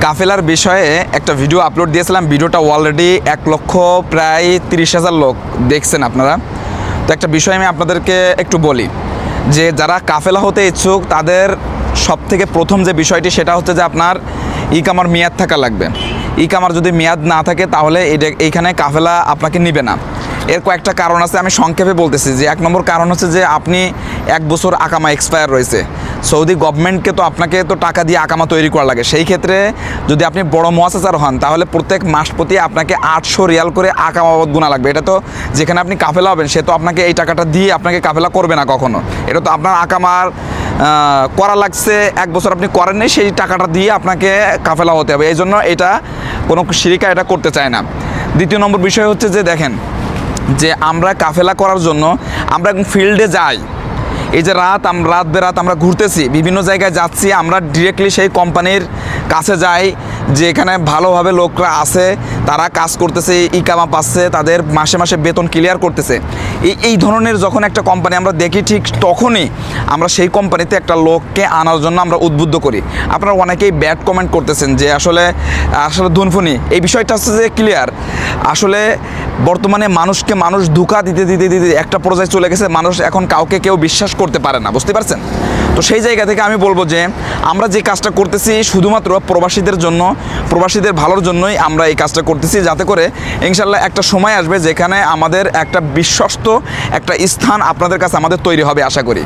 কাফেলার বিষয়ে একটা ভিডিও আপলোড দিয়েছিলাম। ভিডিওটা অলরেডি 1 লক্ষ প্রায় 30,000 লোক দেখছেন আপনারা। তো একটা বিষয় আমি আপনাদেরকে একটু বলি যে যারা কাফেলা হতে ইচ্ছুক তাদের সবথেকে প্রথম যে বিষয়টি সেটা হচ্ছে যে আপনার ইকামার মেয়াদ থাকা লাগবে। ইকামার যদি মেয়াদ না থাকে তাহলে এইখানে কাফেলা আপনাকে নিবে না। এর কয়েকটা কারণ আছে, আমি সংক্ষেপে বলতেছি। যে 1 নম্বর কারণ হচ্ছে যে আপনি 1 বছর আকামা এক্সপায়ার রয়েছে। সৌদি গভর্নমেন্টকে তো আপনাকে তো টাকা দিয়ে আকামা তৈরি করা লাগে। সেই ক্ষেত্রে যদি আপনি বড় মুয়াসসাসার হন তাহলে প্রত্যেক মাস প্রতি আপনাকে 800 রিয়াল করে আকামা বাবদ গুণা লাগবে। এটা তো যেখানে আপনি কাফেলা হবেন সে তো আপনাকে এই টাকাটা দিয়ে আপনাকে কাফেলা করবে না কখনো। এটা তো আপনার আকামার করা লাগছে, 1 বছর আপনি করেননি, সেই টাকাটা দিয়ে আপনাকে কাফেলা হতে হবে। এই জন্য এটা কোনো শিরিকা এটা করতে চায় না। দ্বিতীয় নম্বর বিষয় হচ্ছে যে দেখেন যে আমরা কাফেলা করার জন্য আমরা ফিল্ডে যাই। এই যে রাত বেরাত আমরা ঘুরতেছি, বিভিন্ন জায়গায় যাচ্ছি, আমরা ডিরেক্টলি সেই কোম্পানির কাছে যাই যে এখানে ভালোভাবে লোকরা আছে, তারা কাজ করতেছে, ইকামা পাচ্ছে, তাদের মাসে মাসে বেতন ক্লিয়ার করতেছে। এই ধরনের যখন একটা কোম্পানি আমরা দেখি ঠিক তখনই আমরা সেই কোম্পানিতে একটা লোককে আনার জন্য আমরা উদ্বুদ্ধ করি। আপনারা অনেকেই ব্যাড কমেন্ট করতেছেন যে আসলে ধুনফুনি। এই বিষয়টা হচ্ছে যে ক্লিয়ার। আসলে বর্তমানে মানুষকে মানুষ ধোঁকা দিতে একটা পর্যায়ে চলে গেছে, মানুষ এখন কাউকে কেউ বিশ্বাস করতে পারে না, বুঝতে পারছেন? তো সেই জায়গা থেকে আমি বলবো যে আমরা যে কাজটা করতেছি শুধুমাত্র প্রবাসীদের জন্য, প্রবাসীদের ভালোর জন্যই আমরা এই কাজটা করতেছি, যাতে করে ইনশাল্লাহ একটা সময় আসবে যেখানে আমাদের একটা বিশ্বস্ত একটা স্থান আপনাদের কাছে আমাদের তৈরি হবে আশা করি।